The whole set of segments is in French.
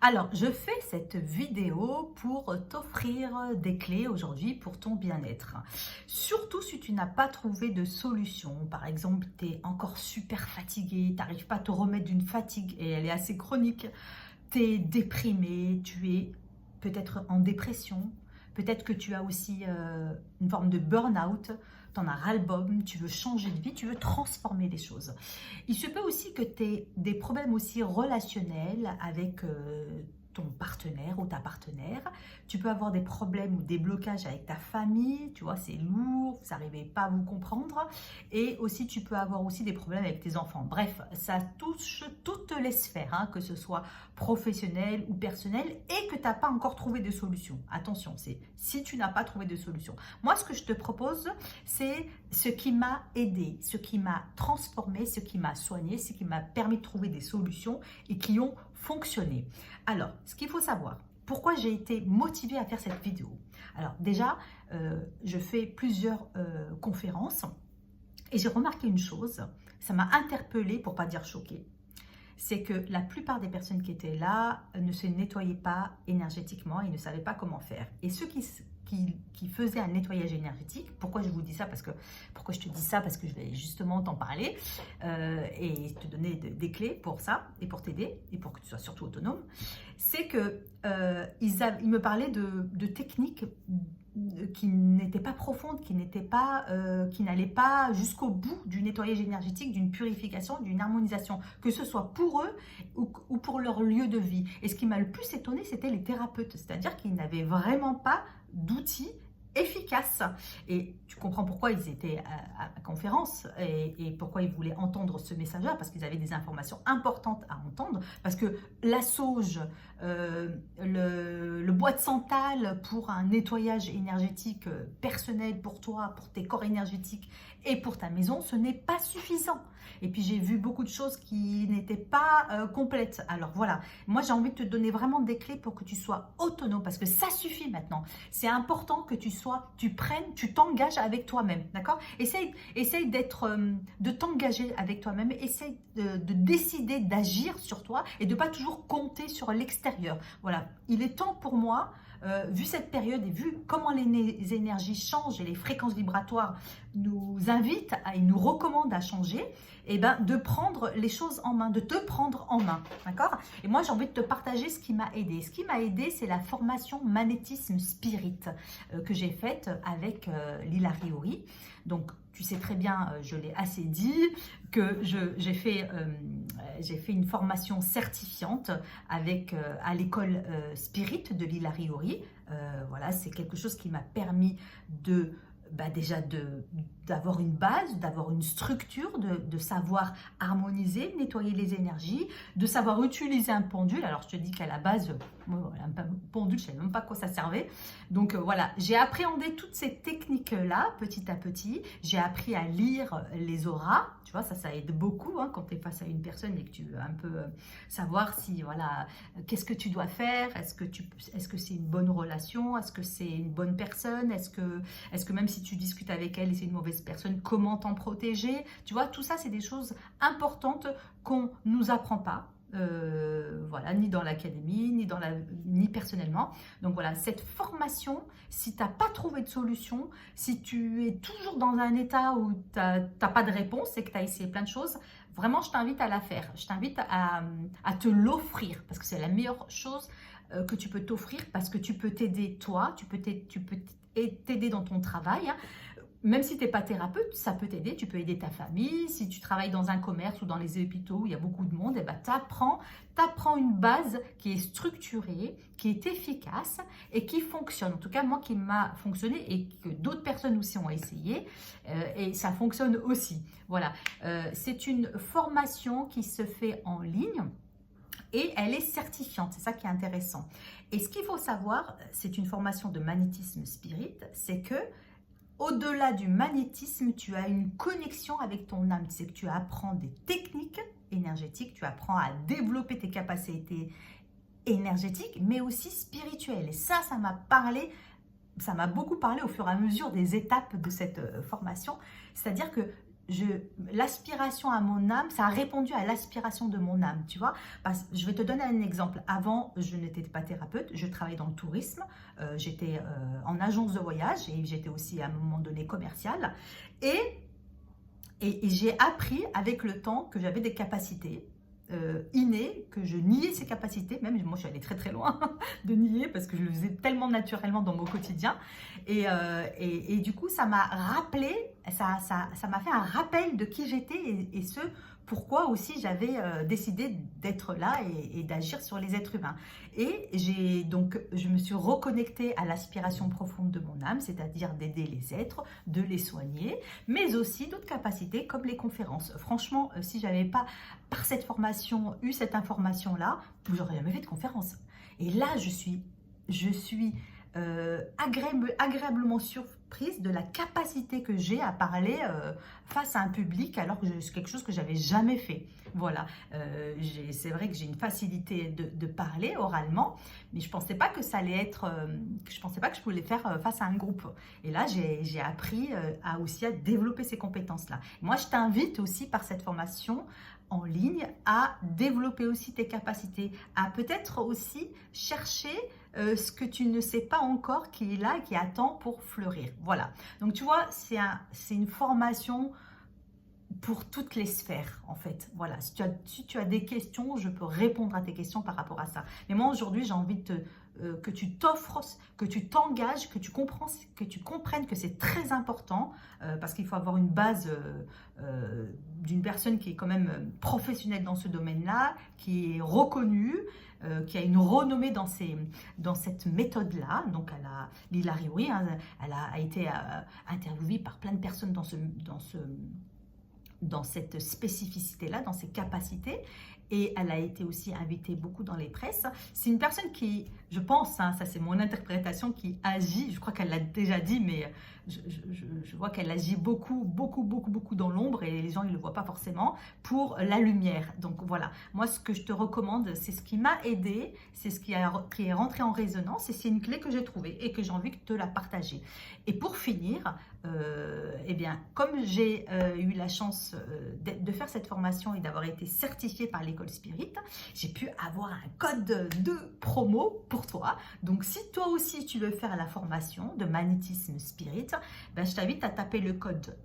Alors, je fais cette vidéo pour t'offrir des clés aujourd'hui pour ton bien-être. Surtout si tu n'as pas trouvé de solution. Par exemple, tu es encore super fatigué, tu n'arrives pas à te remettre d'une fatigue et elle est assez chronique. Tu es déprimé, tu es peut-être en dépression. Peut-être que tu as aussi une forme de burn-out. Tu en as ras-le-bol, tu veux changer de vie, tu veux transformer les choses. Il se peut aussi que tu aies des problèmes aussi relationnels avec ton partenaire ou ta partenaire. Tu peux avoir des problèmes ou des blocages avec ta famille, tu vois, c'est lourd, vous n'arrivez pas à vous comprendre. Et aussi, tu peux avoir aussi des problèmes avec tes enfants. Bref, ça touche toutes les sphères, hein, que ce soit professionnel ou personnel, et que tu n'as pas encore trouvé de solution. Attention, c'est si tu n'as pas trouvé de solution. Moi, ce que je te propose, c'est ce qui m'a aidé, ce qui m'a transformé, ce qui m'a soigné, ce qui m'a permis de trouver des solutions et qui ont fonctionné. Alors, ce qu'il faut savoir, pourquoi j'ai été motivée à faire cette vidéo. Alors déjà, je fais plusieurs conférences et j'ai remarqué une chose, ça m'a interpellée pour pas dire choquée. C'est que la plupart des personnes qui étaient là ne se nettoyaient pas énergétiquement et ne savaient pas comment faire. Et ceux qui faisaient un nettoyage énergétique, pourquoi je vous dis ça, pourquoi je te dis ça, parce que je vais justement t'en parler et te donner des clés pour ça et pour t'aider et pour que tu sois surtout autonome, c'est que ils me parlaient de techniques qui n'étaient pas profondes, qui n'allaient pas jusqu'au bout du nettoyage énergétique, d'une purification, d'une harmonisation, que ce soit pour eux ou pour leur lieu de vie. Et ce qui m'a le plus étonné, c'était les thérapeutes, c'est-à-dire qu'ils n'avaient vraiment pas d'outils efficaces. Et tu comprends pourquoi ils étaient à conférence et pourquoi ils voulaient entendre ce message-là, parce qu'ils avaient des informations importantes à entendre, parce que la sauge, le bois de santal pour un nettoyage énergétique personnel pour toi, pour tes corps énergétiques et pour ta maison, ce n'est pas suffisant. Et puis j'ai vu beaucoup de choses qui n'étaient pas complètes. Alors voilà, moi j'ai envie de te donner vraiment des clés pour que tu sois autonome, parce que ça suffit maintenant. C'est important que tu t'engages avec toi-même, d'accord? Essaye de t'engager avec toi-même, essaye de décider d'agir sur toi et de pas toujours compter sur l'extérieur. Voilà, il est temps pour moi, vu cette période et vu comment les énergies changent et les fréquences vibratoires nous invitent et nous recommandent à changer, et ben, de prendre les choses en main, de te prendre en main, d'accord? Et moi, j'ai envie de te partager ce qui m'a aidé. Ce qui m'a aidé, c'est la formation Magnétisme Spirit que j'ai faite avec Lila Riori. Donc, tu sais très bien, je l'ai assez dit, que j'ai fait une formation certifiante à l'école Spirit de Lila Riori. Voilà, c'est quelque chose qui m'a permis déjà d'avoir une base, d'avoir une structure, de savoir harmoniser, nettoyer les énergies, de savoir utiliser un pendule. Alors, je te dis qu'à la base, un pendule, je ne savais même pas à quoi ça servait. Donc, voilà, j'ai appréhendé toutes ces techniques-là, petit à petit. J'ai appris à lire les auras. Tu vois, ça aide beaucoup hein, quand tu es face à une personne et que tu veux un peu savoir si, voilà, qu'est-ce que tu dois faire, est-ce que c'est une bonne relation, est-ce que c'est une bonne personne, est-ce que même si tu discutes avec elle et c'est une mauvaise personne, comment t'en protéger? Tu vois, tout ça, c'est des choses importantes qu'on ne nous apprend pas. Voilà, ni dans l'académie, ni personnellement. Donc voilà, cette formation, si tu n'as pas trouvé de solution, si tu es toujours dans un état où tu n'as pas de réponse et que tu as essayé plein de choses, vraiment, je t'invite à la faire. Je t'invite à te l'offrir, parce que c'est la meilleure chose que tu peux t'offrir, parce que tu peux t'aider toi, tu peux t'aider dans ton travail, hein. Même si tu n'es pas thérapeute, ça peut t'aider, tu peux aider ta famille. Si tu travailles dans un commerce ou dans les hôpitaux où il y a beaucoup de monde, eh ben, tu apprends une base qui est structurée, qui est efficace et qui fonctionne. En tout cas, moi qui m'a fonctionné et que d'autres personnes aussi ont essayé et ça fonctionne aussi. Voilà, c'est une formation qui se fait en ligne. Et elle est certifiante, c'est ça qui est intéressant. Et ce qu'il faut savoir, c'est une formation de magnétisme spirit, c'est que au-delà du magnétisme, tu as une connexion avec ton âme. C'est que tu apprends des techniques énergétiques, tu apprends à développer tes capacités énergétiques, mais aussi spirituelles. Et ça m'a beaucoup parlé au fur et à mesure des étapes de cette formation. C'est-à-dire que l'aspiration à mon âme, ça a répondu à l'aspiration de mon âme, tu vois. Je vais te donner un exemple. Avant, je n'étais pas thérapeute, je travaillais dans le tourisme, j'étais en agence de voyage et j'étais aussi à un moment donné commerciale. Et j'ai appris avec le temps que j'avais des capacités innées, que je niais ces capacités, même moi je suis allée très très loin de nier parce que je le faisais tellement naturellement dans mon quotidien. Et du coup, ça m'a rappelé, ça m'a fait un rappel de qui j'étais et ce pourquoi aussi j'avais décidé d'être là et d'agir sur les êtres humains. Et je me suis reconnectée à l'aspiration profonde de mon âme, c'est-à-dire d'aider les êtres, de les soigner, mais aussi d'autres capacités comme les conférences. Franchement, si j'avais pas, par cette formation, eu cette information-là, j'aurais jamais fait de conférence. Et là, je suis agréablement surprise de la capacité que j'ai à parler face à un public alors que c'est quelque chose que j'avais jamais fait. Voilà, c'est vrai que j'ai une facilité de parler oralement, mais je pensais pas que ça allait être, je pensais pas que je pouvais le faire face à un groupe. Et là, j'ai appris aussi à développer ces compétences-là. Moi, je t'invite aussi par cette formation en ligne à développer aussi tes capacités, à peut-être aussi chercher ce que tu ne sais pas encore qui est là et qui attend pour fleurir. Voilà. Donc, tu vois, c'est une formation pour toutes les sphères, en fait. Voilà. Si tu as des questions, je peux répondre à tes questions par rapport à ça. Mais moi, aujourd'hui, j'ai envie que tu t'offres, que tu t'engages, que tu comprennes que c'est très important parce qu'il faut avoir une base d'une personne qui est quand même professionnelle dans ce domaine-là, qui est reconnue, qui a une renommée dans cette méthode-là. Donc, Lila Riori, hein, elle a été interviewée par plein de personnes dans cette spécificité-là, dans ses capacités. Et elle a été aussi invitée beaucoup dans les presses. C'est une personne qui, je pense, hein, ça c'est mon interprétation, qui agit, je crois qu'elle l'a déjà dit, mais je vois qu'elle agit beaucoup dans l'ombre et les gens ne le voient pas forcément, pour la lumière. Donc voilà, moi ce que je te recommande, c'est ce qui m'a aidé, c'est ce qui est rentré en résonance et c'est une clé que j'ai trouvée et que j'ai envie de te la partager. Et pour finir, eh bien, comme j'ai eu la chance de faire cette formation et d'avoir été certifiée par l'école Spirit, j'ai pu avoir un code de promo pour toi. Donc, si toi aussi tu veux faire la formation de magnétisme Spirit, ben, je t'invite à taper le code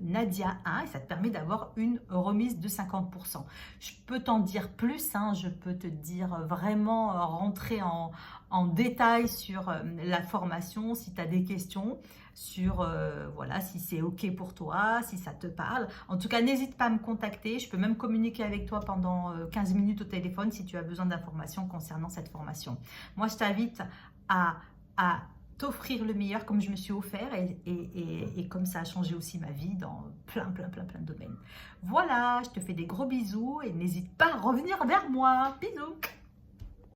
Nadia1 et ça te permet d'avoir une remise de 50%. Je peux t'en dire plus, hein, je peux te dire vraiment rentrer en détail sur la formation si tu as des questions sur voilà, si c'est OK pour toi, si ça te parle. En tout cas, n'hésite pas à me contacter. Je peux même communiquer avec toi pendant 15 minutes au téléphone si tu as besoin d'informations concernant cette formation. Moi, je t'invite à t'offrir le meilleur comme je me suis offert et comme ça a changé aussi ma vie dans plein de domaines. Voilà, je te fais des gros bisous et n'hésite pas à revenir vers moi. Bisous!